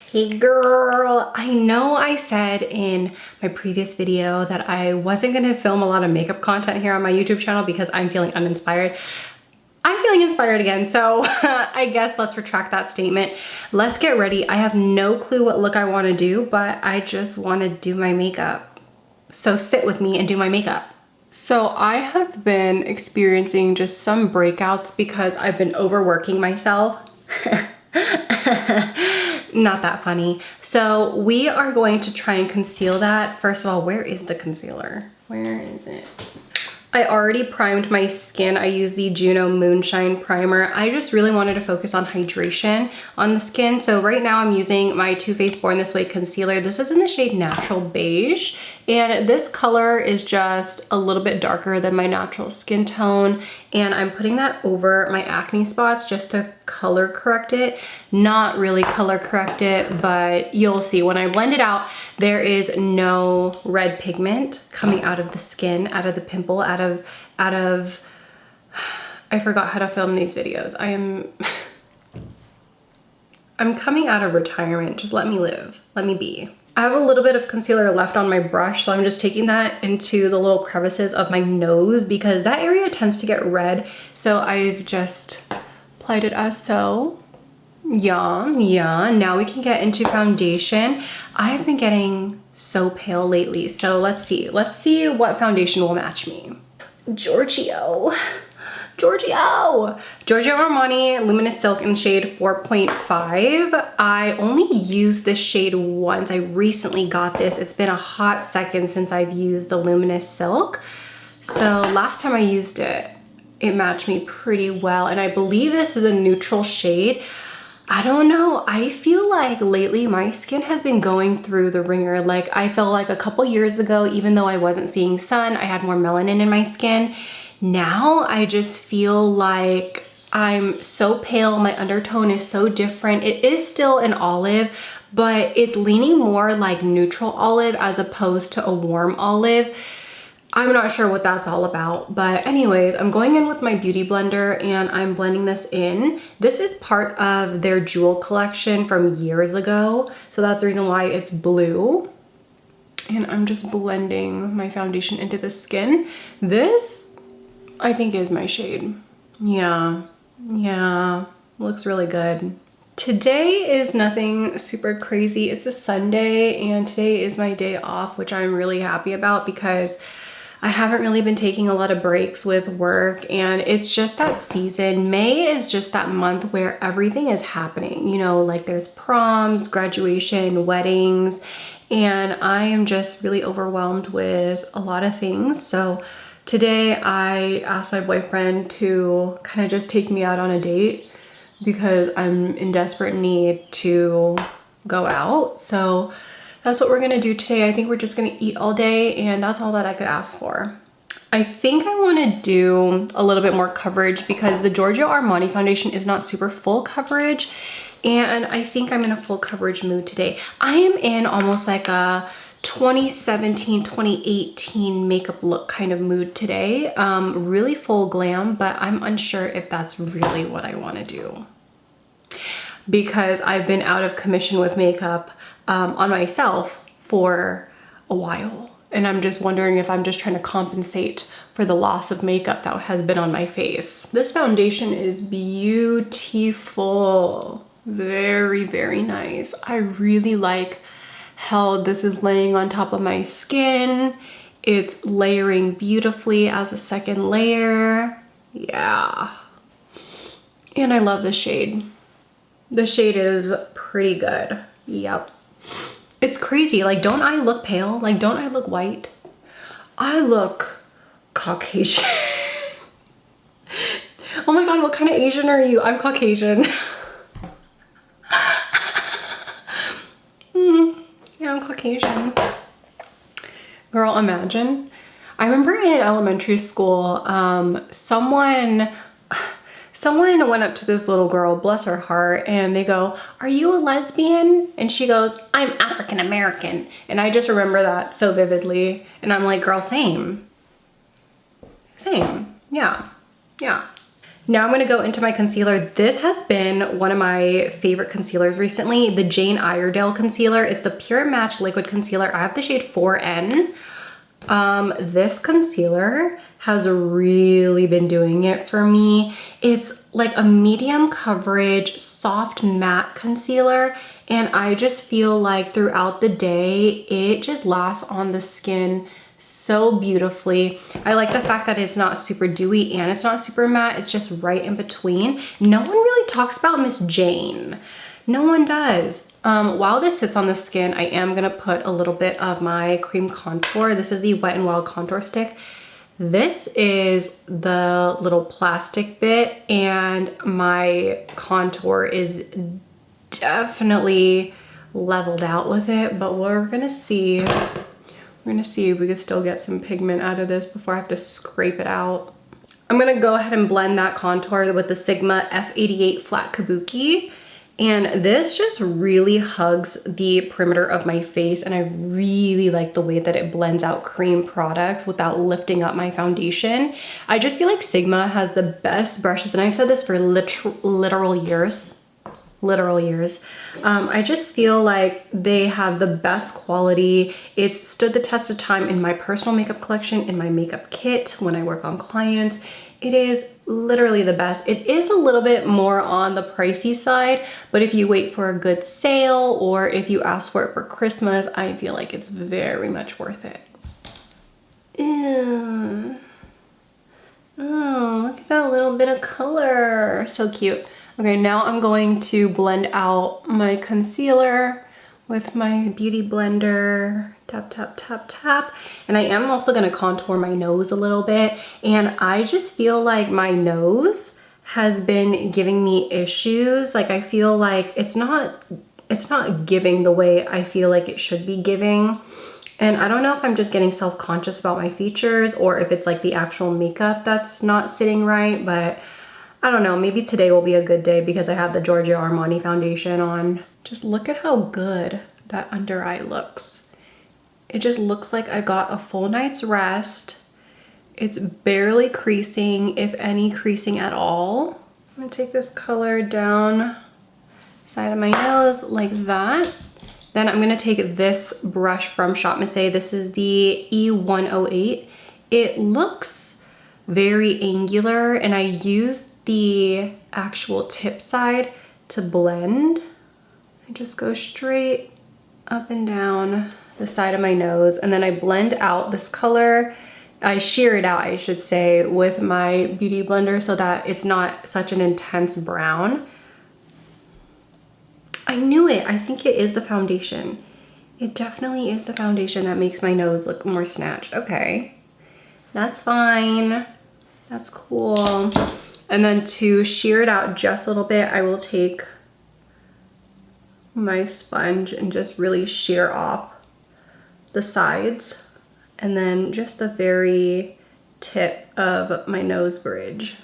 Hey girl, I know I said in my previous video that I wasn't gonna film a lot of makeup content here on my YouTube channel because I'm feeling uninspired. I'm feeling inspired again, so I guess let's retract that statement. Let's get ready. I have no clue what look I wanna do, but I just wanna do my makeup. So sit with me and do my makeup. So I have been experiencing just some breakouts because I've been overworking myself. Not that funny. So we are going to try and conceal that. First of all, where is the concealer? Where is it? I already primed my skin. I used the Juno Moonshine primer. I just really wanted to focus on hydration on the skin. So right now I'm using my Too Faced Born This Way concealer. This is in the shade Natural Beige. And this color is just a little bit darker than my natural skin tone. And I'm putting that over my acne spots just to color correct it. Not really color correct it, but you'll see when I blend it out, there is no red pigment coming out of the skin, out of the pimple, out of, I forgot how to film these videos. I'm coming out of retirement. Just let me live, let me be. I have a little bit of concealer left on my brush, so I'm just taking that into the little crevices of my nose because that area tends to get red. So I've just applied it as so. Yeah. Now we can get into foundation. I've been getting so pale lately, so let's see what foundation will match me. Giorgio Armani Luminous Silk in shade 4.5. I only used this shade once. I recently got this. It's been a hot second since I've used the Luminous Silk. So last time I used it, it matched me pretty well. And I believe this is a neutral shade. I don't know. I feel like lately my skin has been going through the ringer. Like I felt like a couple years ago, even though I wasn't seeing sun, I had more melanin in my skin. Now I just feel like I'm so pale. My undertone is so different. It is still an olive, but it's leaning more like neutral olive as opposed to a warm olive. I'm not sure what that's all about, but anyways, I'm going in with my beauty blender and I'm blending this in. This is part of their jewel collection from years ago, so that's the reason why it's blue. And I'm just blending my foundation into the skin. This, I think, is my shade. Yeah, looks really good. Today is nothing super crazy. It's a Sunday and today is my day off, which I'm really happy about because I haven't really been taking a lot of breaks with work and it's just that season. May is just that month where everything is happening, you know, like there's proms, graduation, weddings, and I am just really overwhelmed with a lot of things. So today I asked my boyfriend to kind of just take me out on a date because I'm in desperate need to go out. So that's what we're gonna do today. I think we're just gonna eat all day and that's all that I could ask for. I think I wanna do a little bit more coverage because the Giorgio Armani foundation is not super full coverage and I think I'm in a full coverage mood today. I am in almost like a 2017, 2018 makeup look kind of mood today. Really full glam, but I'm unsure if that's really what I wanna do because I've been out of commission with makeup on myself for a while. And I'm just wondering if I'm just trying to compensate for the loss of makeup that has been on my face. This foundation is beautiful. Very, very nice. I really like how this is laying on top of my skin. It's layering beautifully as a second layer. Yeah. And I love the shade. The shade is pretty good. Yep. It's crazy. Like, don't I look pale? Like, don't I look white? I look Caucasian. Oh my God, what kind of Asian are you? I'm Caucasian. Yeah, I'm Caucasian. Girl, imagine. I remember in elementary school, someone went up to this little girl, bless her heart, and they go, "Are you a lesbian?" And she goes, "I'm African American." And I just remember that so vividly. And I'm like, girl, same. Yeah. Now I'm gonna go into my concealer. This has been one of my favorite concealers recently, the Jane Iredale concealer. It's the Pure Match Liquid Concealer. I have the shade 4N. This concealer has really been doing it for me. It's like a medium coverage, soft matte concealer, and I just feel like throughout the day, it just lasts on the skin so beautifully. I like the fact that it's not super dewy and it's not super matte. It's just right in between. No one really talks about Miss Jane. No one does. While this sits on the skin, I am gonna put a little bit of my cream contour. This is the Wet n Wild contour stick. This is the little plastic bit, and my contour is definitely leveled out with it, but we're gonna see. We're gonna see if we can still get some pigment out of this before I have to scrape it out. I'm gonna go ahead and blend that contour with the Sigma F88 Flat Kabuki. And this just really hugs the perimeter of my face, and I really like the way that it blends out cream products without lifting up my foundation. I just feel like Sigma has the best brushes, and I've said this for literal years. I just feel like they have the best quality. It's stood the test of time in my personal makeup collection, in my makeup kit, when I work on clients. It is literally the best. It is a little bit more on the pricey side, but if you wait for a good sale or if you ask for it for Christmas, I feel like it's very much worth it. Ew. Oh, look at that little bit of color. So cute. Okay, now I'm going to blend out my concealer with my beauty blender. Tap, tap, tap, tap. And I am also gonna contour my nose a little bit. And I just feel like my nose has been giving me issues. Like I feel like it's not giving the way I feel like it should be giving. And I don't know if I'm just getting self-conscious about my features or if it's like the actual makeup that's not sitting right, but I don't know, maybe today will be a good day because I have the Giorgio Armani foundation on. Just look at how good that under eye looks. It just looks like I got a full night's rest. It's barely creasing, if any creasing at all. I'm gonna take this color down side of my nose like that. Then I'm gonna take this brush from Shop Miss A. This is the E108. It looks very angular, and I used the actual tip side to blend. I just go straight up and down the side of my nose, and then I blend out this color. I shear it out, I should say, with my beauty blender so that it's not such an intense brown. I knew it. I think it is the foundation. It definitely is the foundation that makes my nose look more snatched. Okay, that's fine. That's cool. And then to shear it out just a little bit, I will take my sponge and just really shear off the sides and then just the very tip of my nose bridge.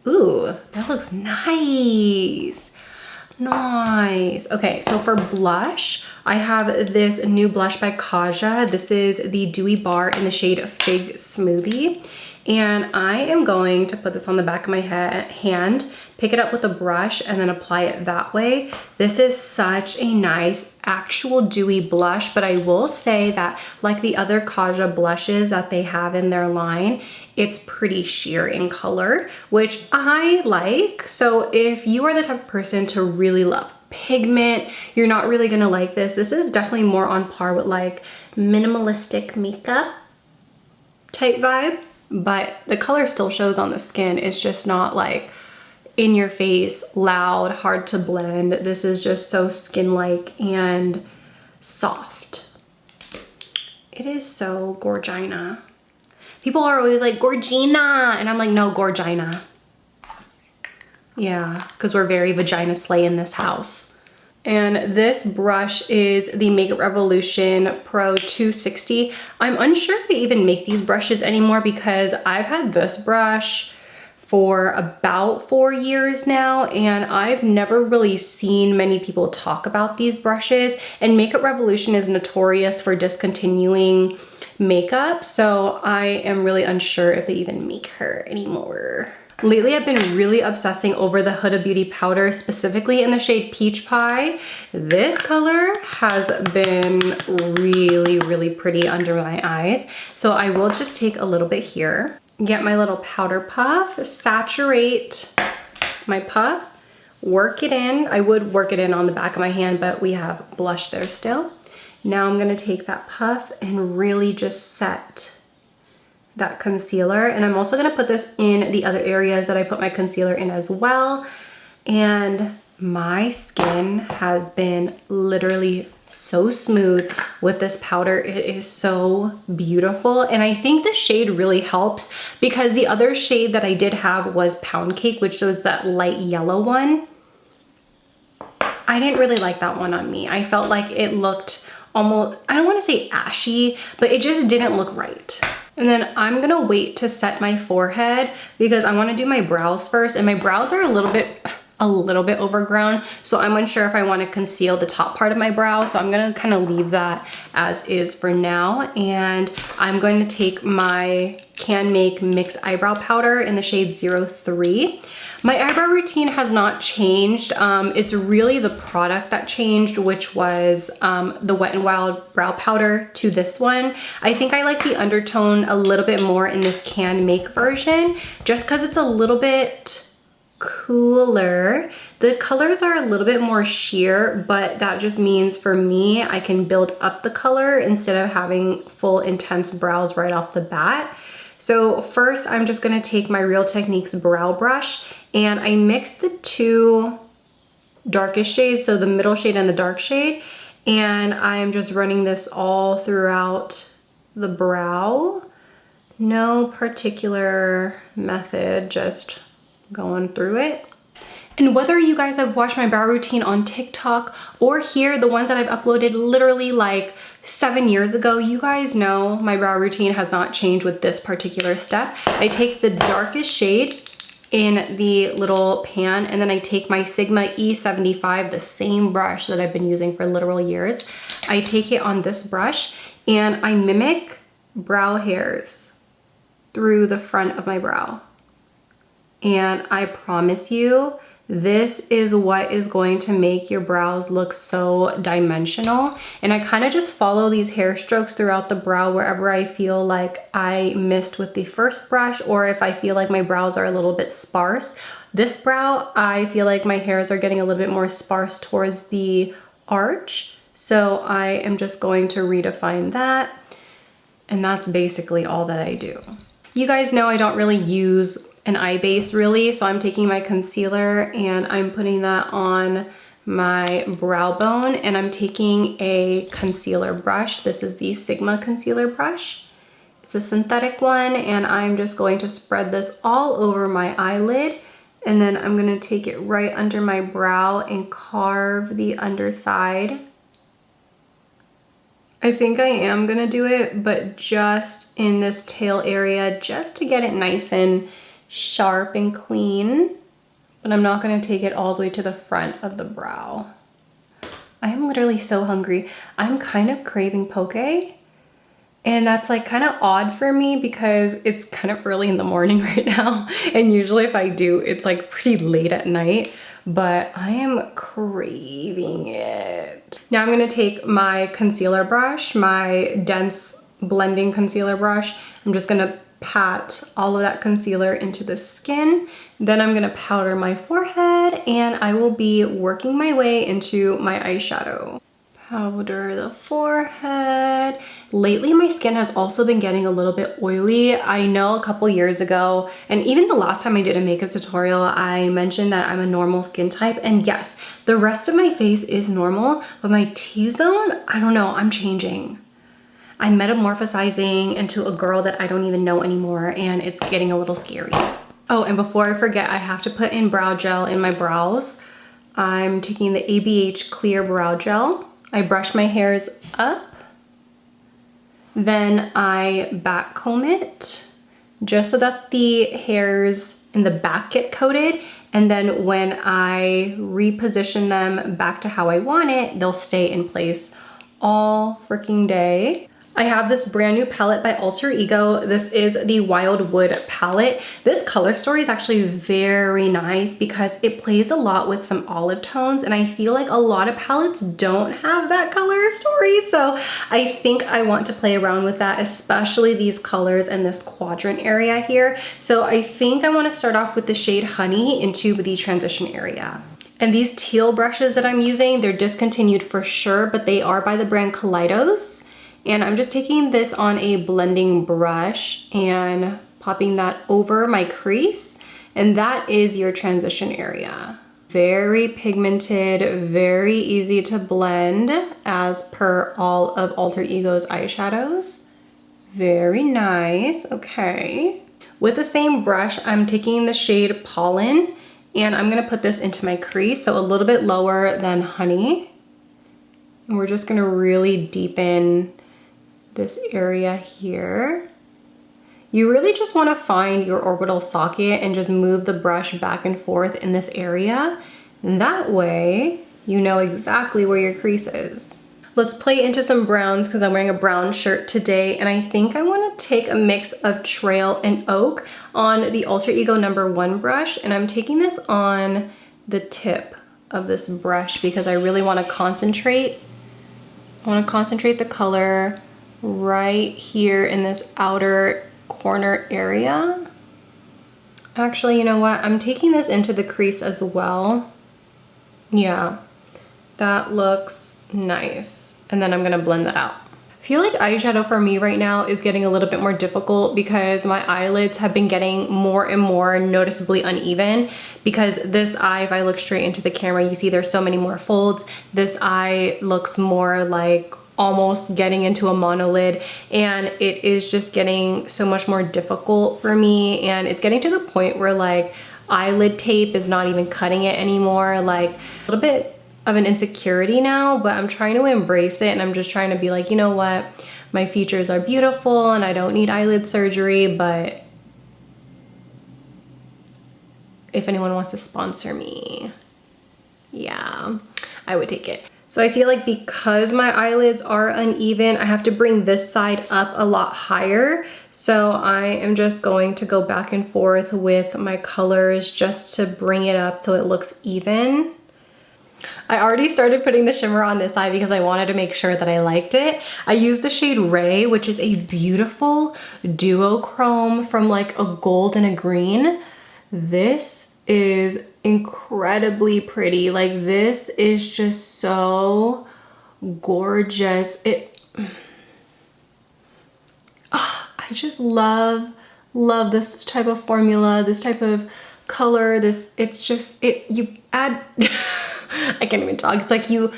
Ooh, that looks nice. Nice. Okay, so for blush, I have this new blush by Kaja. This is the Dewy Bar in the shade Fig Smoothie. And I am going to put this on the back of my hand, pick it up with a brush, and then apply it that way. This is such a nice actual dewy blush, but I will say that like the other Kaja blushes that they have in their line, it's pretty sheer in color, which I like. So if you are the type of person to really love pigment, you're not really gonna like this. This is definitely more on par with like minimalistic makeup type vibe. But the color still shows on the skin. It's just not like in your face, loud, hard to blend. This is just so skin-like and soft. It is so Gorgina. People are always like, Gorgina, and I'm like, no, Gorgina. Yeah, because we're very vagina slay in this house. And this brush is the Makeup Revolution Pro 260. I'm unsure if they even make these brushes anymore because I've had this brush for about 4 years now, and I've never really seen many people talk about these brushes, and Makeup Revolution is notorious for discontinuing makeup, so I am really unsure if they even make her anymore. Lately, I've been really obsessing over the Huda Beauty powder, specifically in the shade Peach Pie. This color has been really, really pretty under my eyes. So I will just take a little bit here, get my little powder puff, saturate my puff, work it in. I would work it in on the back of my hand, but we have blush there still. Now I'm gonna take that puff and really just set that concealer, and I'm also gonna put this in the other areas that I put my concealer in as well. And my skin has been literally so smooth with this powder. It is so beautiful, and I think the shade really helps because the other shade that I did have was Pound Cake, which was that light yellow one. I didn't really like that one on me. I felt like it looked almost, I don't want to say ashy, but it just didn't look right. And then I'm gonna wait to set my forehead because I wanna do my brows first, and my brows are a little bit overgrown, so I'm unsure if I wanna conceal the top part of my brow, so I'm gonna kind of leave that as is for now. And I'm going to take my CanMake Mix Eyebrow Powder in the shade 03. My eyebrow routine has not changed. It's really the product that changed, which was the Wet n Wild brow powder to this one. I think I like the undertone a little bit more in this CanMake version, just because it's a little bit cooler. The colors are a little bit more sheer, but that just means for me, I can build up the color instead of having full intense brows right off the bat. So first, I'm just gonna take my Real Techniques brow brush, and I mix the two darkest shades, so the middle shade and the dark shade, and I'm just running this all throughout the brow. No particular method, just going through it. And whether you guys have watched my brow routine on TikTok or here, the ones that I've uploaded literally like 7 years ago, you guys know my brow routine has not changed with this particular step. I take the darkest shade in the little pan, and then I take my Sigma E75, the same brush that I've been using for literal years. I take it on this brush and I mimic brow hairs through the front of my brow. And I promise you, this is what is going to make your brows look so dimensional. And I kind of just follow these hair strokes throughout the brow wherever I feel like I missed with the first brush, or if I feel like my brows are a little bit sparse. This brow, I feel like my hairs are getting a little bit more sparse towards the arch. So I am just going to redefine that. And that's basically all that I do. You guys know I don't really use an eye base really, so I'm taking my concealer and I'm putting that on my brow bone, and I'm taking a concealer brush. This is the Sigma concealer brush. It's a synthetic one, and I'm just going to spread this all over my eyelid, and then I'm gonna take it right under my brow and carve the underside. I think I am gonna do it, but just in this tail area, just to get it nice and sharp and clean, but I'm not gonna take it all the way to the front of the brow. I am literally so hungry. I'm kind of craving poke, and that's like kind of odd for me because it's kind of early in the morning right now, and usually if I do, it's like pretty late at night, but I am craving it. Now I'm gonna take my concealer brush, my dense blending concealer brush. I'm just gonna pat all of that concealer into the skin. Then I'm gonna powder my forehead, and I will be working my way into my eyeshadow. Powder the forehead. Lately, my skin has also been getting a little bit oily. I know a couple years ago, and even the last time I did a makeup tutorial, I mentioned that I'm a normal skin type, and yes, the rest of my face is normal, but my T-zone, I don't know, I'm changing. I'm metamorphosizing into a girl that I don't even know anymore, and it's getting a little scary. Oh, and before I forget, I have to put in brow gel in my brows. I'm taking the ABH Clear Brow Gel. I brush my hairs up, then I back comb it just so that the hairs in the back get coated, and then when I reposition them back to how I want it, they'll stay in place all freaking day. I have this brand new palette by Alter Ego. This is the Wildwood palette. This color story is actually very nice because it plays a lot with some olive tones, and I feel like a lot of palettes don't have that color story. So I think I want to play around with that, especially these colors in this quadrant area here. So I think I want to start off with the shade Honey into the transition area. And these teal brushes that I'm using, they're discontinued for sure, but they are by the brand Kaleidos. And I'm just taking this on a blending brush and popping that over my crease. And that is your transition area. Very pigmented, very easy to blend as per all of Alter Ego's eyeshadows. Very nice, okay. With the same brush, I'm taking the shade Pollen, and I'm gonna put this into my crease, so a little bit lower than Honey. And we're just gonna really deepen this area here. You really just want to find your orbital socket and just move the brush back and forth in this area. And that way, you know exactly where your crease is. Let's play into some browns because I'm wearing a brown shirt today, and I think I want to take a mix of Trail and Oak on the Alter Ego #1 brush, and I'm taking this on the tip of this brush because I really want to concentrate. I want to concentrate the color right here in this outer corner area. Actually, you know what? I'm taking this into the crease as well. Yeah, that looks nice. And then I'm gonna blend that out. I feel like eyeshadow for me right now is getting a little bit more difficult because my eyelids have been getting more and more noticeably uneven, because this eye, if I look straight into the camera, you see there's so many more folds. This eye looks more like almost getting into a monolid, and it is just getting so much more difficult for me, and it's getting to the point where like eyelid tape is not even cutting it anymore. Like a little bit of an insecurity now, but I'm trying to embrace it, and I'm just trying to be like, you know what, my features are beautiful and I don't need eyelid surgery, but if anyone wants to sponsor me, yeah, I would take it. So I feel like because my eyelids are uneven, I have to bring this side up a lot higher. So I am just going to go back and forth with my colors just to bring it up so it looks even. I already started putting the shimmer on this eye because I wanted to make sure that I liked it. I used the shade Ray, which is a beautiful duochrome from like a gold and a green. This is incredibly pretty. Like this is just so gorgeous. I just love this type of formula, this type of color. You add I can't even talk. It's like you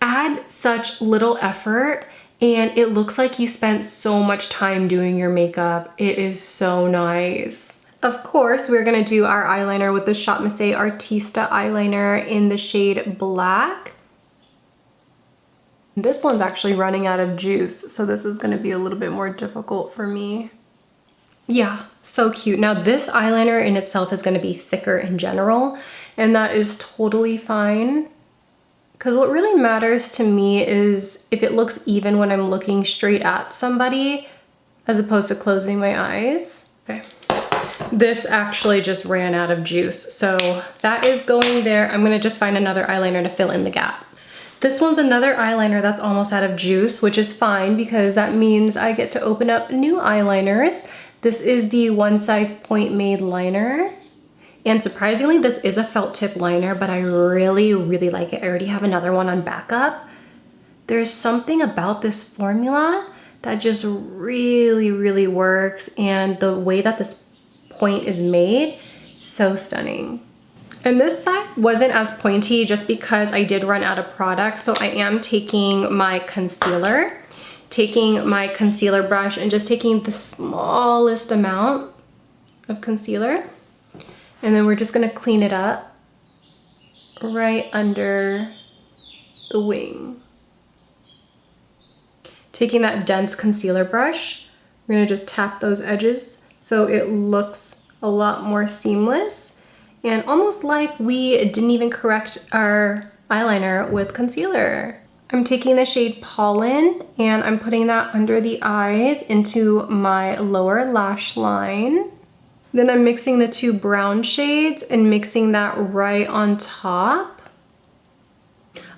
add such little effort and it looks like you spent so much time doing your makeup. It is so nice. Of course, we're gonna do our eyeliner with the Shop Missy Artista eyeliner in the shade Black. This one's actually running out of juice, so this is gonna be a little bit more difficult for me. Yeah, so cute. Now this eyeliner in itself is gonna be thicker in general, and that is totally fine. Because what really matters to me is if it looks even when I'm looking straight at somebody, as opposed to closing my eyes. Okay. This actually just ran out of juice, so that is going there. I'm gonna just find another eyeliner to fill in the gap. This one's another eyeliner that's almost out of juice, which is fine because that means I get to open up new eyeliners. This is the One Size Point Made liner. And surprisingly, this is a felt tip liner, but I really, really like it. I already have another one on backup. There's something about this formula that just really, really works, and the way that this point is made, so stunning. And this side wasn't as pointy just because I did run out of product, so I am taking my concealer, brush and just taking the smallest amount of concealer, and then we're just gonna clean it up right under the wing. Taking that dense concealer brush, we're gonna just tap those edges so it looks a lot more seamless, and almost like we didn't even correct our eyeliner with concealer. I'm taking the shade Pollen and I'm putting that under the eyes into my lower lash line. Then I'm mixing the two brown shades and mixing that right on top.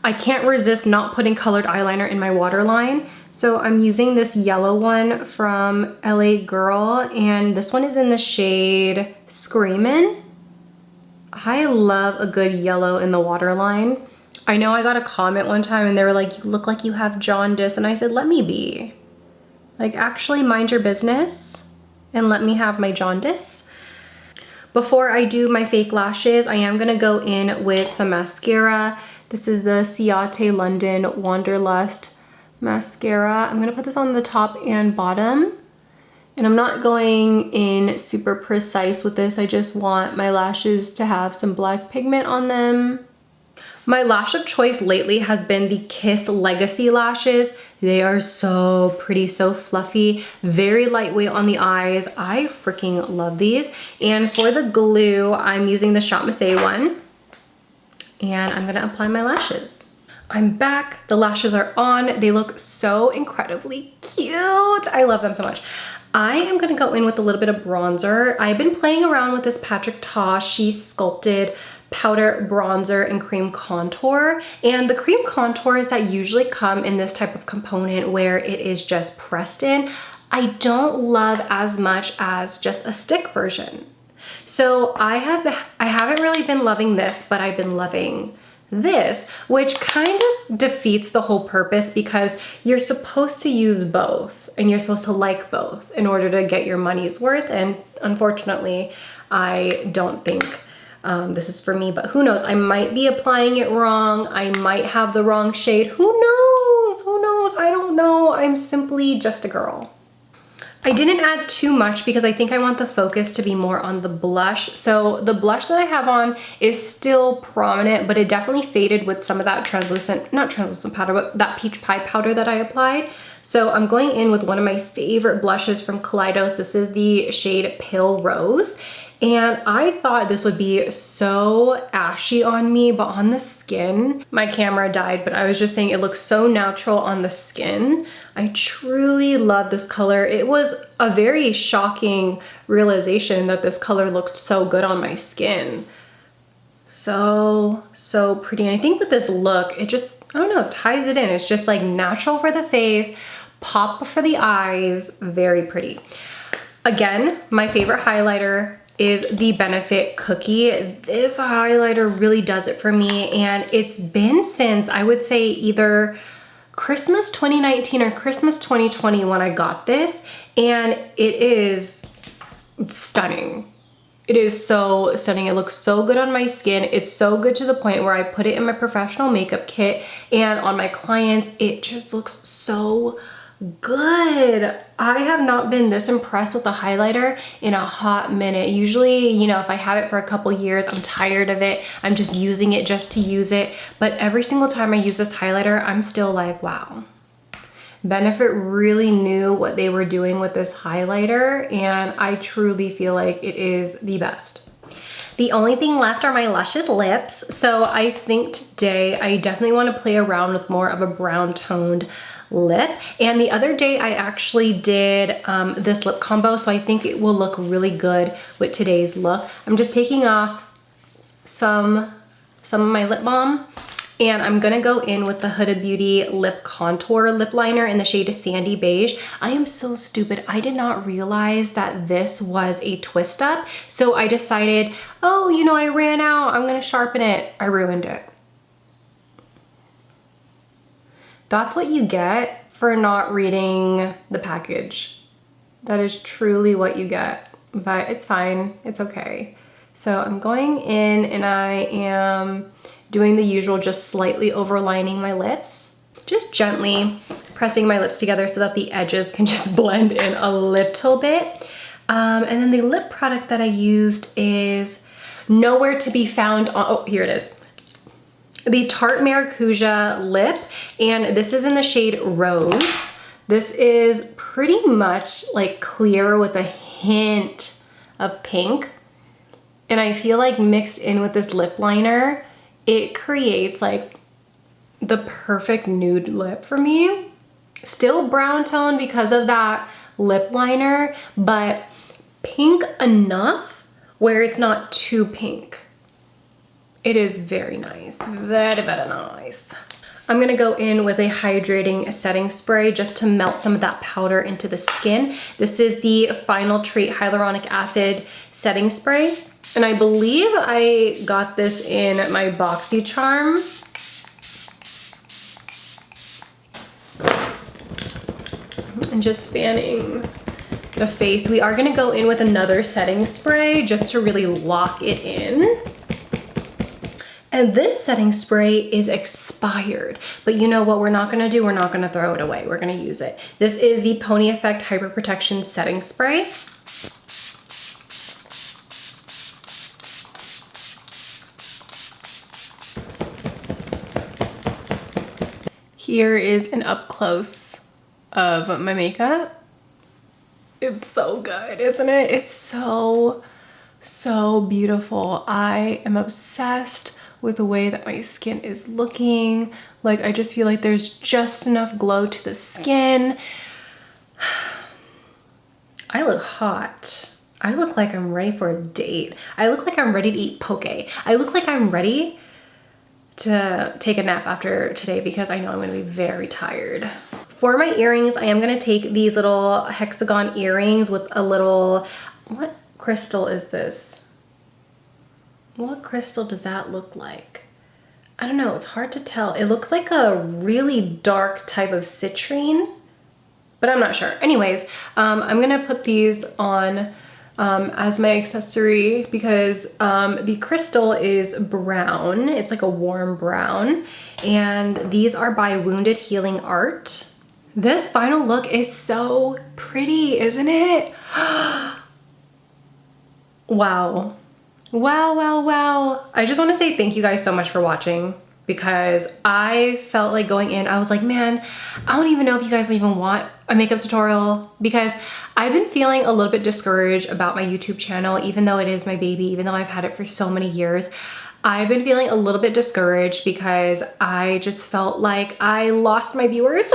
I can't resist not putting colored eyeliner in my waterline, so I'm using this yellow one from LA Girl, and this one is in the shade Screamin. I love a good yellow in the waterline. I know I got a comment one time and they were like, you look like you have jaundice, and I said, let me be. Like, actually mind your business and let me have my jaundice. Before I do my fake lashes, I am gonna go in with some mascara. This is the Ciate London Wanderlust mascara. I'm gonna put this on the top and bottom. And I'm not going in super precise with this. I just want my lashes to have some black pigment on them. My lash of choice lately has been the Kiss Legacy lashes. They are so pretty, so fluffy, very lightweight on the eyes. I freaking love these. And for the glue, I'm using the Shot Massé one. And I'm gonna apply my lashes. I'm back, the lashes are on. They look so incredibly cute. I love them so much. I am gonna go in with a little bit of bronzer. I've been playing around with this Patrick Ta She's Sculpted powder bronzer and cream contour, and the cream contours that usually come in this type of component where it is just pressed in, I don't love as much as just a stick version. So I haven't really been loving this, but I've been loving this, which kind of defeats the whole purpose because you're supposed to use both and you're supposed to like both in order to get your money's worth, and unfortunately I don't think this is for me, but who knows? I might be applying it wrong. I might have the wrong shade. Who knows? Who knows? I don't know. I'm simply just a girl. I didn't add too much because I think I want the focus to be more on the blush. So the blush that I have on is still prominent, but it definitely faded with some of that not translucent powder, but that peach pie powder that I applied. So I'm going in with one of my favorite blushes from Kaleidos. This is the shade Pale Rose. And I thought this would be so ashy on me, but on the skin, my camera died, but I was just saying it looks so natural on the skin. I truly love this color. It was a very shocking realization that this color looked so good on my skin. So pretty. And I think with this look, it just, I don't know, ties it in. It's just like natural for the face, pop for the eyes, very pretty. Again, my favorite highlighter is the Benefit Cookie. This highlighter really does it for me, and it's been since, I would say, either Christmas 2019 or Christmas 2020 when I got this, and it is stunning. It is so stunning. It looks so good on my skin. It's so good to the point where I put it in my professional makeup kit, and on my clients, it just looks so good. I have not been this impressed with a highlighter in a hot minute. Usually, you know, if I have it for a couple years, I'm tired of it. I'm just using it just to use it. But every single time I use this highlighter, I'm still like, wow. Benefit really knew what they were doing with this highlighter, and I truly feel like it is the best. The only thing left are my Luscious lips. So I think today I definitely want to play around with more of a brown toned lip. And the other day I actually did this lip combo, so I think it will look really good with today's look. I'm just taking off some of my lip balm, and I'm gonna go in with the Huda Beauty Lip Contour Lip Liner in the shade Sandy Beige. I am so stupid. I did not realize that this was a twist up. So I decided, oh, you know, I ran out. I'm gonna sharpen it. I ruined it. That's what you get for not reading the package. That is truly what you get, but it's fine. It's okay. So I'm going in and I am doing the usual, just slightly overlining my lips, just gently pressing my lips together so that the edges can just blend in a little bit. And then the lip product that I used is nowhere to be found on, oh, here it is. The Tarte Maracuja lip, and this is in the shade Rose. This is pretty much like clear with a hint of pink. And I feel like mixed in with this lip liner, it creates like the perfect nude lip for me. Still brown tone because of that lip liner, but pink enough where it's not too pink. It is very nice, very, very nice. I'm gonna go in with a hydrating setting spray just to melt some of that powder into the skin. This is the Final Treat Hyaluronic Acid Setting Spray. And I believe I got this in my BoxyCharm. And just fanning the face. We are gonna go in with another setting spray just to really lock it in. And this setting spray is expired, but you know what we're not gonna do? We're not gonna throw it away. We're gonna use it. This is the Pony Effect Hyper Protection Setting Spray. Here is an up close of my makeup. It's so good, isn't it? It's so, so beautiful. I am obsessed with the way that my skin is looking. Like, I just feel like there's just enough glow to the skin. I look hot. I look like I'm ready for a date. I look like I'm ready to eat poke. I look like I'm ready to take a nap after today because I know I'm gonna be very tired. For my earrings, I am gonna take these little hexagon earrings with a little, what crystal is this? What crystal does that look like? I don't know, it's hard to tell. It looks like a really dark type of citrine, but I'm not sure. Anyways, I'm gonna put these on as my accessory because the crystal is brown. It's like a warm brown. And these are by Wounded Healing Art. This final look is so pretty, isn't it? Wow. Wow, wow, wow. I just want to say thank you guys so much for watching because I felt like going in, I was like, man, I don't even know if you guys even want a makeup tutorial because I've been feeling a little bit discouraged about my YouTube channel, even though it is my baby, even though I've had it for so many years. I've been feeling a little bit discouraged because I just felt like I lost my viewers.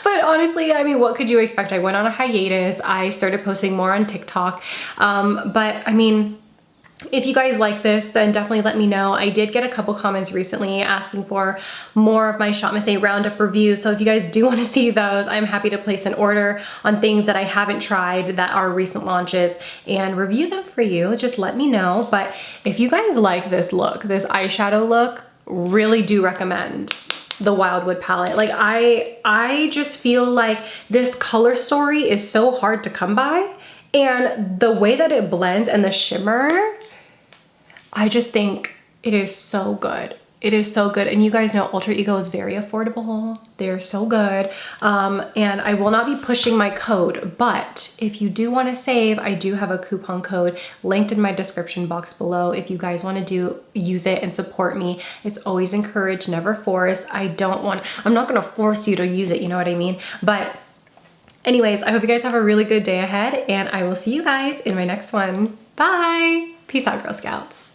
But honestly, I mean, what could you expect? I went on a hiatus. I started posting more on TikTok. But I mean, if you guys like this, then definitely let me know. I did get a couple comments recently asking for more of my Shop Miss A Roundup reviews. So if you guys do want to see those, I'm happy to place an order on things that I haven't tried that are recent launches and review them for you. Just let me know. But if you guys like this look, this eyeshadow look, really do recommend the Wildwood palette. Like I just feel like this color story is so hard to come by, and the way that it blends and the shimmer, I just think it is so good. It is so good. And you guys know Ultra Ego is very affordable. They're so good. And I will not be pushing my code, but if you do want to save, I do have a coupon code linked in my description box below. If you guys want to use it and support me, it's always encouraged, never forced. I'm not going to force you to use it. You know what I mean? But anyways, I hope you guys have a really good day ahead, and I will see you guys in my next one. Bye. Peace out, Girl Scouts.